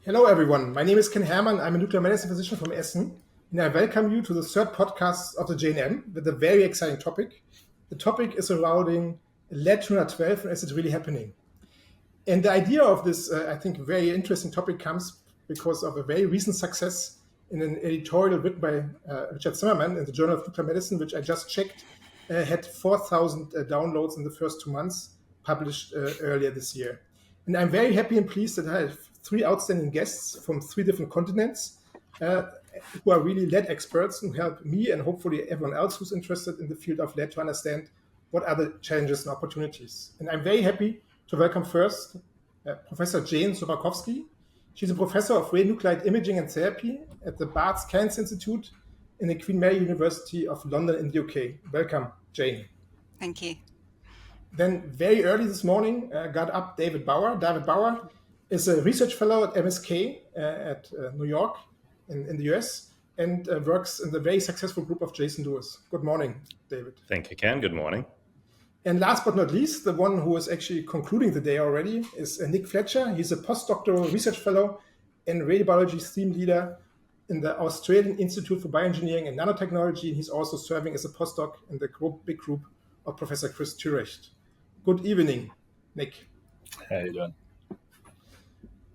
Hello, everyone. My name is Ken Herrmann. I'm a nuclear medicine physician from Essen, and I welcome you to the third podcast of the JNM with a very exciting topic. The topic is surrounding lead-212 and is it really happening? And the idea of this, I think, very interesting topic comes because of a very recent success in an editorial written by Richard Zimmerman in the Journal of Nuclear Medicine, which I just checked, had 4,000 downloads in the first 2 months, published earlier this year. And I'm very happy and pleased that I have 3 outstanding guests from 3 different continents who are really lead experts and help me and hopefully everyone else who's interested in the field of lead to understand what are the challenges and opportunities. And I'm very happy to welcome first Professor Jane Sosabowski. She's a professor of radionuclide imaging and therapy at the Barts Cancer Institute in the Queen Mary University of London in the UK. Welcome, Jane. Thank you. Then very early this morning, got up David Bauer. David Bauer is a research fellow at MSK at New York in the US and works in the very successful group of Jason Lewis. Good morning, David. Thank you, Ken. Good morning. And last but not least, the one who is actually concluding the day already is Nick Fletcher. He's a postdoctoral research fellow and radiobiology team leader in the Australian Institute for Bioengineering and Nanotechnology. And he's also serving as a postdoc in the big group of Professor Chris Thurecht. Good evening, Nick. How are you doing?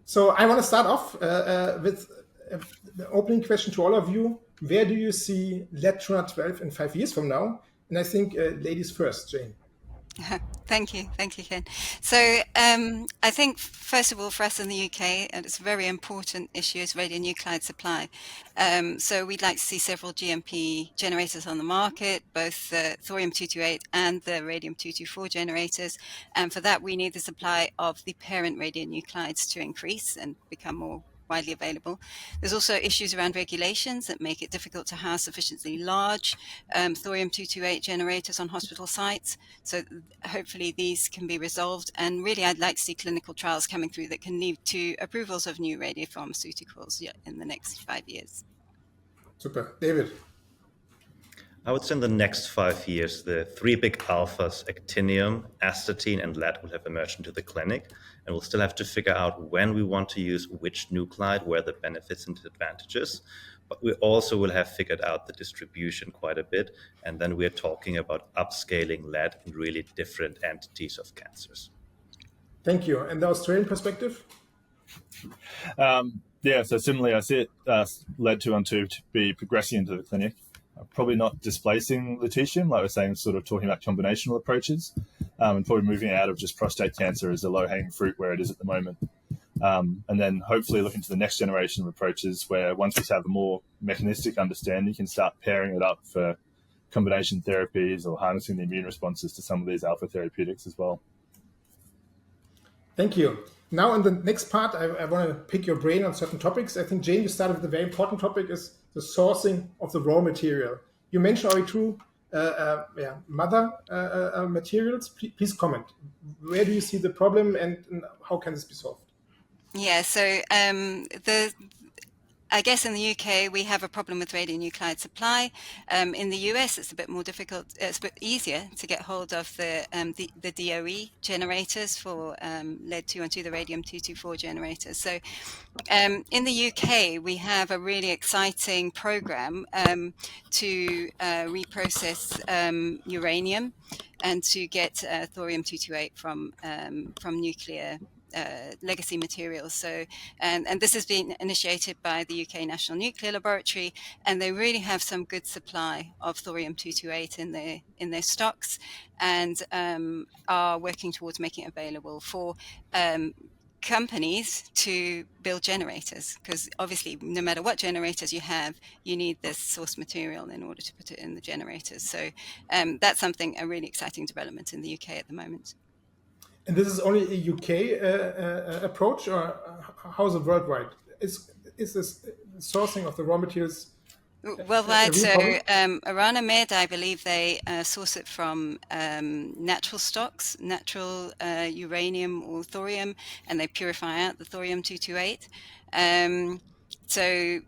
So I want to start off with the opening question to all of you. Where do you see lead-212 in 5 years from now? And I think ladies first, Jane. Thank you, Ken. So I think, first of all, for us in the UK, and it's a very important issue, is radionuclide supply. So we'd like to see several GMP generators on the market, both the thorium-228 and the radium-224 generators. And for that, we need the supply of the parent radionuclides to increase and become more widely available. There's also issues around regulations that make it difficult to house sufficiently large thorium-228 generators on hospital sites. So hopefully these can be resolved. And really, I'd like to see clinical trials coming through that can lead to approvals of new radiopharmaceuticals in the next 5 years. Super. David? I would say in the next 5 years, the 3 big alphas, actinium, astatine, and lead, will have emerged into the clinic. And we'll still have to figure out when we want to use which nuclide, where the benefits and advantages. But we also will have figured out the distribution quite a bit. And then we're talking about upscaling lead in really different entities of cancers. Thank you. And the Australian perspective? So similarly, I see it lead-212 to be progressing into the clinic. Probably not displacing lutetium, like we're saying, sort of talking about combinational approaches, and probably moving out of just prostate cancer as a low-hanging fruit where it is at the moment. And then hopefully looking to the next generation of approaches where once we have a more mechanistic understanding, you can start pairing it up for combination therapies or harnessing the immune responses to some of these alpha therapeutics as well. Thank you. Now in the next part, I want to pick your brain on certain topics. I think, Jane, you started with a very important topic is the sourcing of the raw material. You mentioned already 2 mother materials. Please comment. Where do you see the problem and how can this be solved? Yeah, so I guess in the UK, we have a problem with radionuclide supply. In the US, it's a bit more difficult. It's a bit easier to get hold of the DOE generators for lead-212, the radium-224 generators. So in the UK, we have a really exciting program to reprocess uranium and to get thorium-228 from nuclear legacy materials. So, and this has been initiated by the UK National Nuclear Laboratory, and they really have some good supply of thorium-228 in their stocks, and are working towards making it available for companies to build generators, because obviously no matter what generators you have, you need this source material in order to put it in the generators. So that's a really exciting development in the UK at the moment. And this is only a UK approach, or how is it worldwide? Is this sourcing of the raw materials worldwide? So Orano-Med, I believe they source it from natural stocks, natural uranium or thorium, and they purify out the thorium-228. So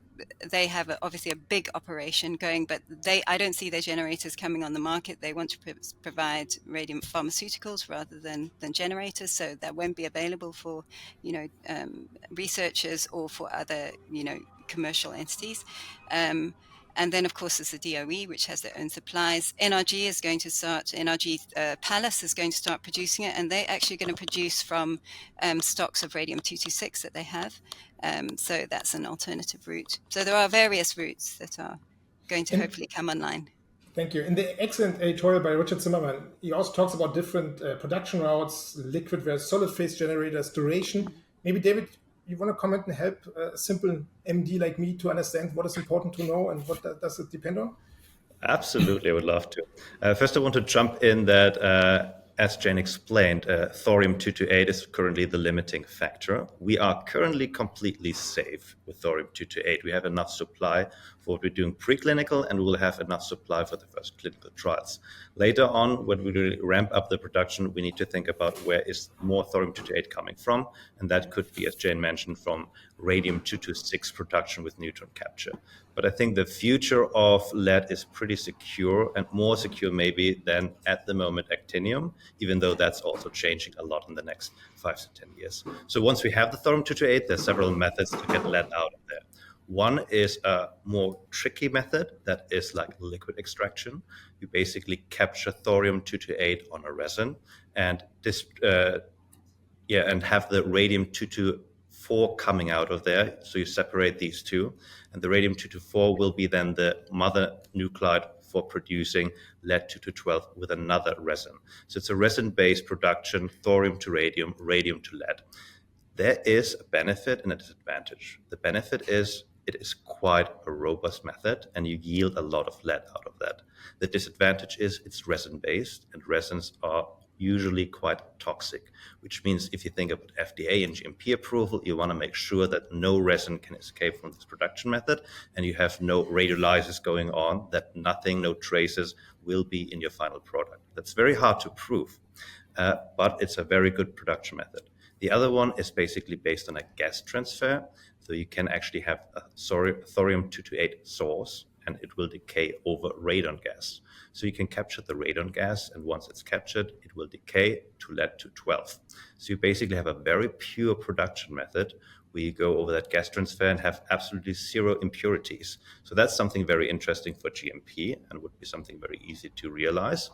they have obviously a big operation going, but I don't see their generators coming on the market. They want to provide radium pharmaceuticals rather than generators, so that won't be available for researchers or for other commercial entities. And then, of course, there's the DOE, which has their own supplies. NRG Palace is going to start producing it, and they're actually going to produce from stocks of radium-226 that they have. So that's an alternative route. So there are various routes that are going to hopefully come online. Thank you. In the excellent editorial by Richard Zimmerman, he also talks about different production routes, liquid versus solid phase generators, duration. Maybe, David, you want to comment and help a simple MD like me to understand what is important to know and what does it depend on? Absolutely, I would love to. First, I want to jump in that, as Jane explained, thorium-228 is currently the limiting factor. We are currently completely safe with thorium-228. We have enough supply for what we're doing preclinical, and we will have enough supply for the first clinical trials. Later on, when we really ramp up the production, we need to think about where is more thorium-228 coming from, and that could be, as Jane mentioned, from radium-226 production with neutron capture. But I think the future of lead is pretty secure, and more secure maybe than at the moment actinium, even though that's also changing a lot in the next 5 to 10 years. So once we have the thorium-228, there's several methods to get lead out of there. One is a more tricky method that is like liquid extraction. You basically capture thorium-228 on a resin and and have the radium-224 coming out of there. So you separate these two, and the radium-224 will be then the mother nuclide for producing lead-212 with another resin. So it's a resin-based production, thorium to radium, radium to lead. There is a benefit and a disadvantage. The benefit is it is quite a robust method, and you yield a lot of lead out of that. The disadvantage is it's resin-based, and resins are usually quite toxic, which means if you think about FDA and GMP approval, you want to make sure that no resin can escape from this production method, and you have no radiolysis going on, that nothing, no traces will be in your final product. That's very hard to prove, but it's a very good production method. The other one is basically based on a gas transfer. So you can actually have a thorium-228 source, and it will decay over radon gas. So you can capture the radon gas, and once it's captured, it will decay to lead-212. So you basically have a very pure production method where you go over that gas transfer and have absolutely zero impurities. So that's something very interesting for GMP and would be something very easy to realize.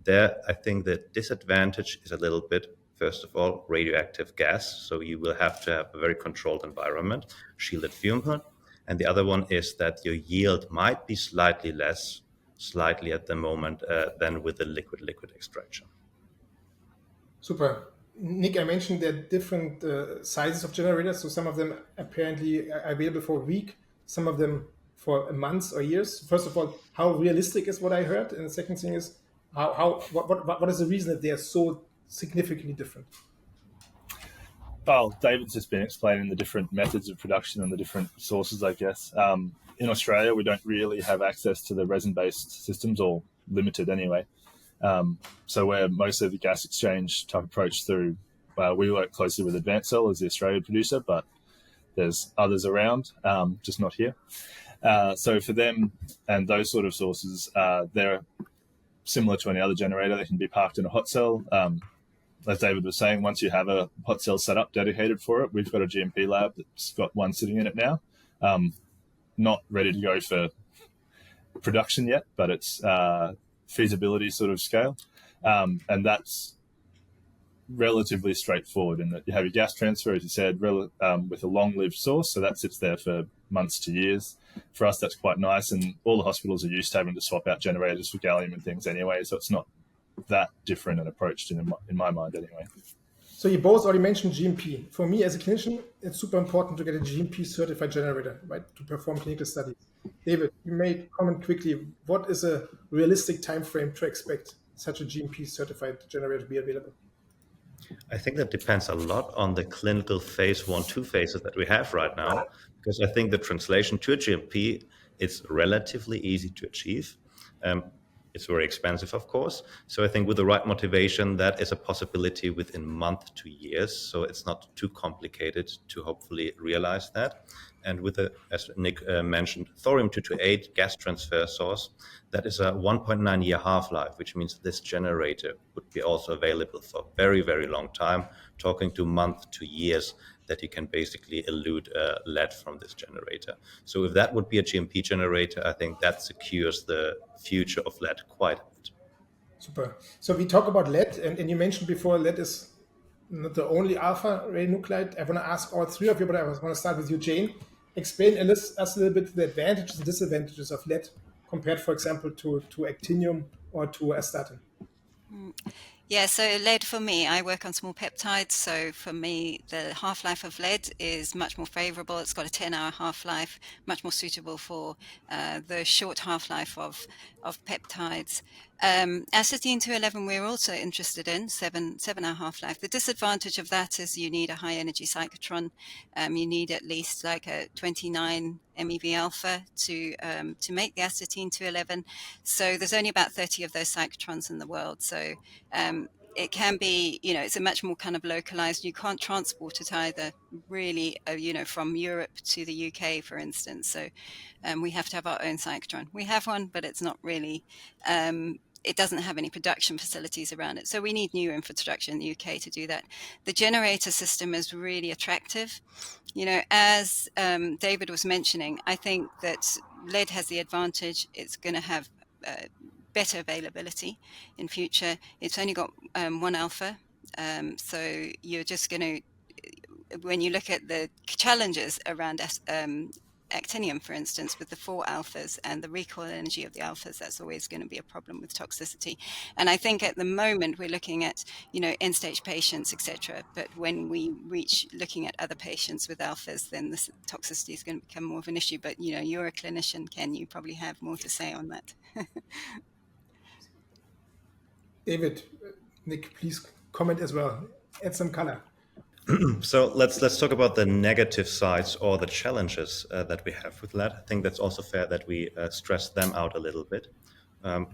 There, I think the disadvantage is a little bit, first of all, radioactive gas. So you will have to have a very controlled environment, shielded fume hood. And the other one is that your yield might be slightly less, slightly at the moment, than with the liquid extraction. Super. Nick, I mentioned there are different sizes of generators. So some of them apparently are available for a week, some of them for months or years. First of all, how realistic is what I heard? And the second thing is, what is the reason that they are so significantly different? Well, David's just been explaining the different methods of production and the different sources, I guess. In Australia, we don't really have access to the resin-based systems, or limited anyway. So we're mostly the gas exchange type approach through, we work closely with Advanced Cell as the Australian producer, but there's others around, just not here. So for them and those sort of sources, they're similar to any other generator. They can be parked in a hot cell. As David was saying, once you have a hot cell set up dedicated for it, we've got a GMP lab that's got one sitting in it now. Not ready to go for production yet, but it's feasibility sort of scale. And that's relatively straightforward in that you have your gas transfer, as you said, with a long-lived source. So that sits there for months to years. For us, that's quite nice. And all the hospitals are used to having to swap out generators for gallium and things anyway. So it's not that different an approach in my mind anyway. So you both already mentioned GMP. For me as a clinician, it's super important to get a GMP certified generator, right, to perform clinical studies. David, you may comment quickly, what is a realistic time frame to expect such a GMP certified generator to be available? I think that depends a lot on the clinical phase 1-2 phases that we have right now, because I think the translation to a GMP is relatively easy to achieve. It's very expensive, of course. So I think with the right motivation, that is a possibility within months to years. So it's not too complicated to hopefully realize that. And with the, as Nick mentioned, thorium-228 gas transfer source, that is a 1.9 year half-life, which means this generator would be also available for a very, very long time, talking to months to years, that you can basically elute lead from this generator. So if that would be a GMP generator, I think that secures the future of lead quite a bit. Super. So we talk about lead, and you mentioned before lead is not the only alpha radionuclide. I want to ask all three of you, but I want to start with you, Jane. Explain us a little bit the advantages and disadvantages of lead compared, for example, to actinium or to astatine. Yeah, so lead for me, I work on small peptides. So for me, the half-life of lead is much more favorable. It's got a 10-hour half-life, much more suitable for the short half-life of peptides. Astatine-211 we're also interested in, 7-hour half-life. The disadvantage of that is you need a high-energy cyclotron. You need at least like a 29 MeV alpha to make the astatine-211. So there's only about 30 of those cyclotrons in the world. So it can be, it's a much more kind of localized. You can't transport it either, really, from Europe to the UK, for instance. So we have to have our own cyclotron. We have one, but it's not really. It doesn't have any production facilities around it. So we need new infrastructure in the UK to do that. The generator system is really attractive. As David was mentioning, I think that lead has the advantage. It's going to have better availability in future. It's only got 1 alpha. So you're just going to, when you look at the challenges around actinium, for instance, with the 4 alphas and the recoil energy of the alphas, that's always going to be a problem with toxicity. And I think at the moment we're looking at, end-stage patients, etc. But when we reach looking at other patients with alphas, then the toxicity is going to become more of an issue. But, you're a clinician, Ken, you probably have more to say on that. David, Nick, please comment as well. Add some color. So let's talk about the negative sides or the challenges that we have with lead. I think that's also fair that we stress them out a little bit.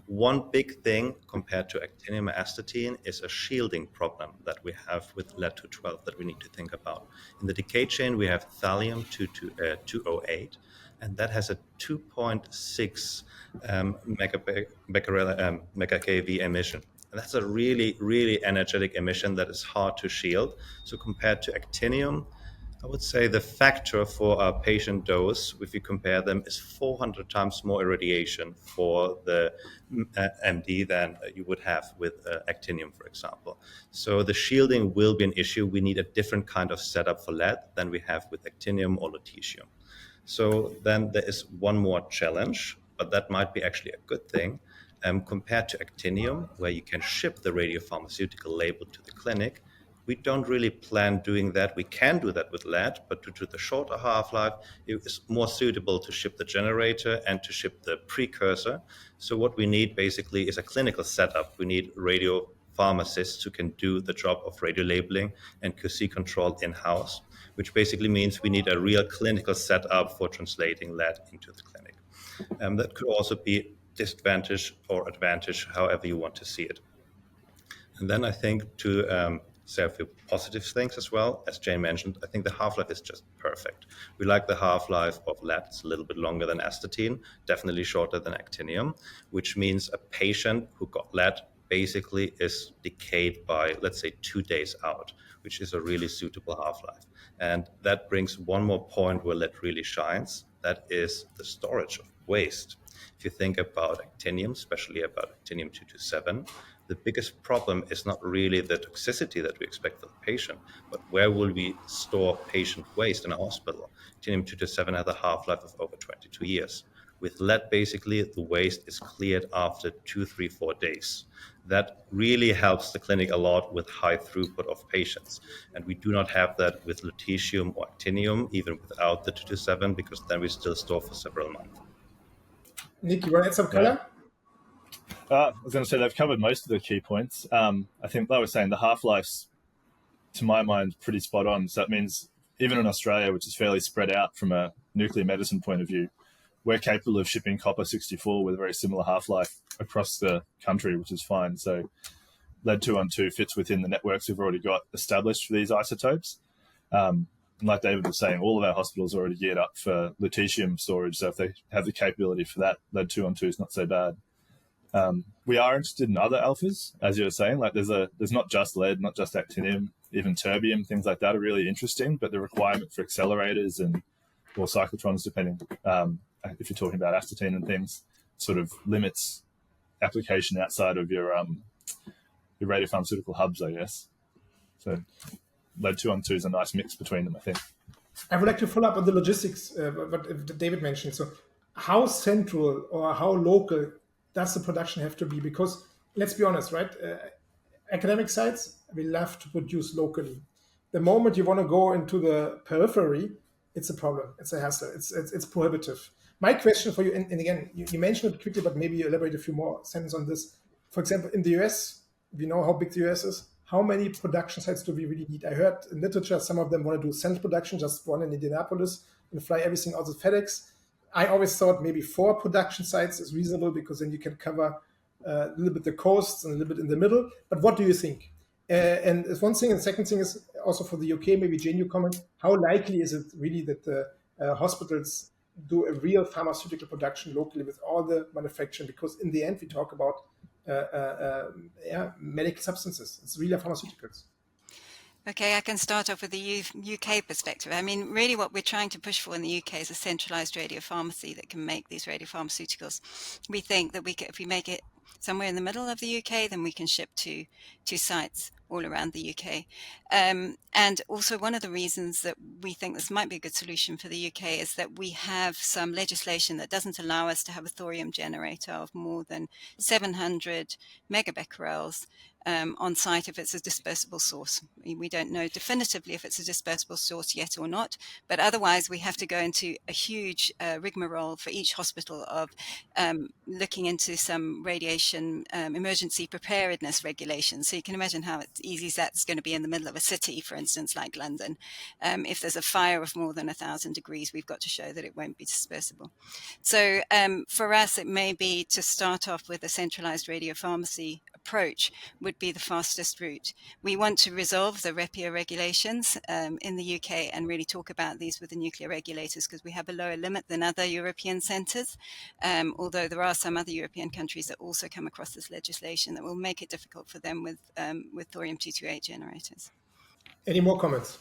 One big thing compared to actinium or astatine is a shielding problem that we have with lead-212 that we need to think about. In the decay chain, we have thallium-208, and that has a 2.6 megakeV emission. And that's a really, really energetic emission that is hard to shield. So compared to actinium, I would say the factor for a patient dose, if you compare them, is 400 times more irradiation for the MD than you would have with actinium, for example. So the shielding will be an issue. We need a different kind of setup for lead than we have with actinium or lutetium. So then there is one more challenge, but that might be actually a good thing. Compared to actinium, where you can ship the radiopharmaceutical label to the clinic, we don't really plan doing that. We can do that with lead, but due to the shorter half-life, it is more suitable to ship the generator and to ship the precursor. So what we need basically is a clinical setup. We need radiopharmacists who can do the job of radiolabeling and QC control in-house, which basically means we need a real clinical setup for translating lead into the clinic. That could also be disadvantage or advantage, however you want to see it. And then I think to say a few positive things as well, as Jane mentioned, I think the half-life is just perfect. We like the half-life of lead. It's a little bit longer than astatine, definitely shorter than actinium, which means a patient who got lead basically is decayed by, let's say, 2 days out, which is a really suitable half-life. And that brings one more point where lead really shines. That is the storage of waste. If you think about actinium, especially about actinium-227, the biggest problem is not really the toxicity that we expect for the patient, but where will we store patient waste in a hospital? Actinium-227 has a half-life of over 22 years. With lead, basically, the waste is cleared after 2, 3, 4 days. That really helps the clinic a lot with high throughput of patients. And we do not have that with lutetium or actinium, even without the 227, because then we still store for several months. Nick, you want to add some color? I was going to say they've covered most of the key points. I think they were saying the half-life's, to my mind, pretty spot on. So that means even in Australia, which is fairly spread out from a nuclear medicine point of view, we're capable of shipping copper-64 with a very similar half-life across the country, which is fine. So lead-212 fits within the networks we've already got established for these isotopes. And like David was saying, all of our hospitals are already geared up for lutetium storage. So if they have the capability for that, lead-212 is not so bad. We are interested in other alphas, as you were saying. Like there's not just lead, not just actinium, even terbium, things like that are really interesting. But the requirement for accelerators or cyclotrons, depending if you're talking about astatine and things, sort of limits application outside of your radiopharmaceutical hubs, I guess. So lead-212 is a nice mix between them, I think. I would like to follow up on the logistics, what David mentioned. So how central or how local does the production have to be? Because let's be honest, right? Academic sites, we love to produce locally. The moment you want to go into the periphery, it's a problem. It's a hassle. It's prohibitive. My question for you, and again, you mentioned it quickly, but maybe you elaborate a few more sentences on this. For example, in the US, we know how big the US is. How many production sites do we really need? I heard in literature, some of them want to do central production, just one in Indianapolis, and fly everything out of FedEx. I always thought maybe 4 production sites is reasonable because then you can cover a little bit the coasts and a little bit in the middle. But what do you think? And it's one thing. And the second thing is also for the UK, maybe Jane, you comment, how likely is it really that the hospitals do a real pharmaceutical production locally with all the manufacturing? Because in the end, we talk about medical substances. It's really pharmaceuticals. Okay, I can start off with the UK perspective. I mean, really what we're trying to push for in the UK is a centralized radiopharmacy that can make these radiopharmaceuticals. We think that if we make it somewhere in the middle of the UK, then we can ship to sites all around the UK. And also one of the reasons that we think this might be a good solution for the UK is that we have some legislation that doesn't allow us to have a thorium generator of more than 700 megabecquerels on site if it's a dispersible source. We don't know definitively if it's a dispersible source yet or not, but otherwise we have to go into a huge rigmarole for each hospital of looking into some radiation emergency preparedness regulations. So you can imagine how easy that's going to be in the middle of a city, for instance, like London. If there's a fire of more than 1,000 degrees, we've got to show that it won't be dispersible. So for us, it may be to start off with a centralized radiopharmacy approach would be the fastest route. We want to resolve the REPIA regulations in the UK and really talk about these with the nuclear regulators because we have a lower limit than other European centres, although there are some other European countries that also come across this legislation that will make it difficult for them with thorium-228 generators. Any more comments?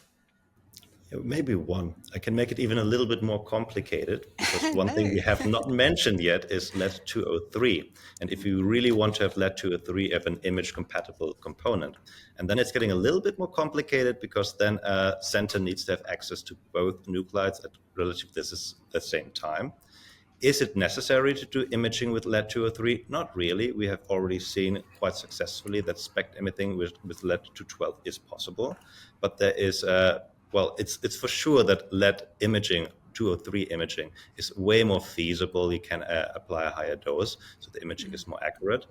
Maybe one. I can make it even a little bit more complicated because one thing we have not mentioned yet is lead-203. And if you really want to have lead-203, you have an image-compatible component. And then it's getting a little bit more complicated because then a center needs to have access to both nuclides at relatively the same time. Is it necessary to do imaging with lead-203? Not really. We have already seen quite successfully that SPECT imaging with lead-212 is possible. But there is it's for sure that lead imaging, 203 imaging, is way more feasible. You can apply a higher dose, so the imaging is more accurate.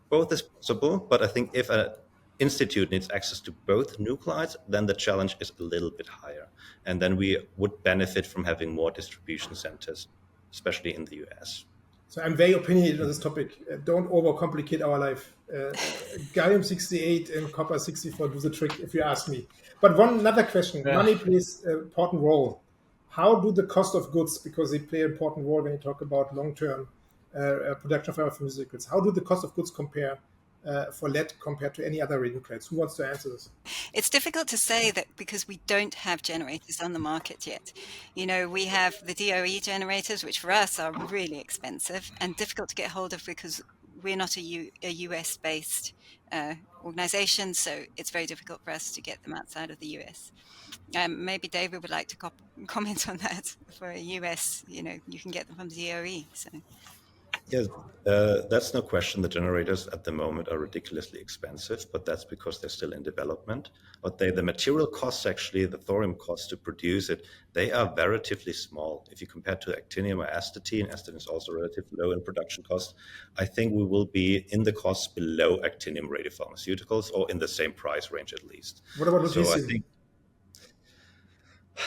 Both is possible, but I think if an institute needs access to both nuclides, then the challenge is a little bit higher. And then we would benefit from having more distribution centers, especially in the US. So I'm very opinionated on this topic. Don't overcomplicate our life. Gallium-68 and copper-64 do the trick, if you ask me. But another question. Money plays an important role. How do the cost of goods, because they play an important role when you talk about long-term production of pharmaceuticals, how do the cost of goods compare for lead compared to any other radionuclides? Who wants to answer this? It's difficult to say that because we don't have generators on the market yet. You know, we have the DOE generators, which for us are really expensive and difficult to get hold of because we're not a US-based organization, so it's very difficult for us to get them outside of the US. Maybe David would like to comment on that. For a US, you can get them from the DOE. So. Yes, that's no question. The generators at the moment are ridiculously expensive, but that's because they're still in development. But the material costs, actually, the thorium costs to produce it, they are relatively small. If you compare to actinium or astatine is also relatively low in production cost. I think we will be in the costs below actinium radiopharmaceuticals or in the same price range at least. What about lutetium? So I think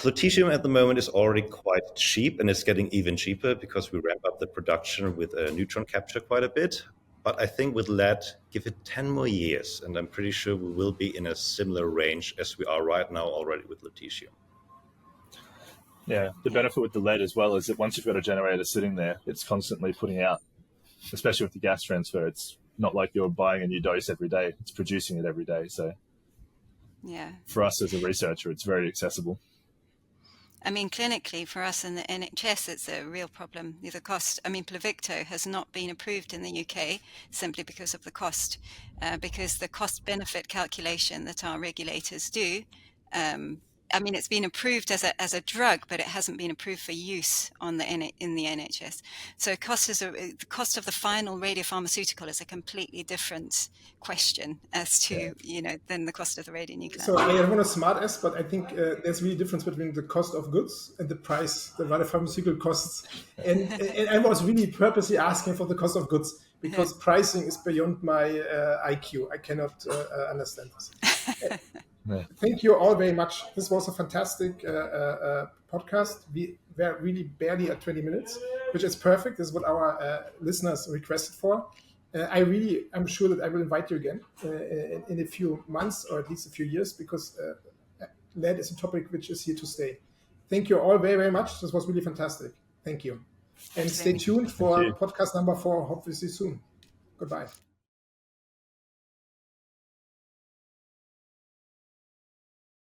Lutetium at the moment is already quite cheap, and it's getting even cheaper because we ramp up the production with neutron capture quite a bit. But I think with lead, give it 10 more years, and I'm pretty sure we will be in a similar range as we are right now already with lutetium. Yeah, the benefit with the lead as well is that once you've got a generator sitting there, it's constantly putting out, especially with the gas transfer. It's not like you're buying a new dose every day. It's producing it every day. So Yeah. for us as a researcher, it's very accessible. I mean, clinically, for us in the NHS, it's a real problem. The cost, I mean, Pluvicto has not been approved in the UK simply because of the cost, because the cost-benefit calculation that our regulators do, I mean, it's been approved as a drug, but it hasn't been approved for use in the NHS. So the cost of the final radiopharmaceutical is a completely different question as to, than the cost of the radionuclide. So I don't want to smart ass, but I think there's really a difference between the cost of goods and the price, the radiopharmaceutical costs. And I was really purposely asking for the cost of goods because pricing is beyond my IQ. I cannot understand this. Thank you all very much. This was a fantastic podcast. We were really barely at 20 minutes, which is perfect. This is what our listeners requested for. I'm sure that I will invite you again in a few months or at least a few years because lead is a topic which is here to stay. Thank you all very, very much. This was really fantastic. Thank you. And stay tuned for podcast number 4, hopefully soon. Goodbye.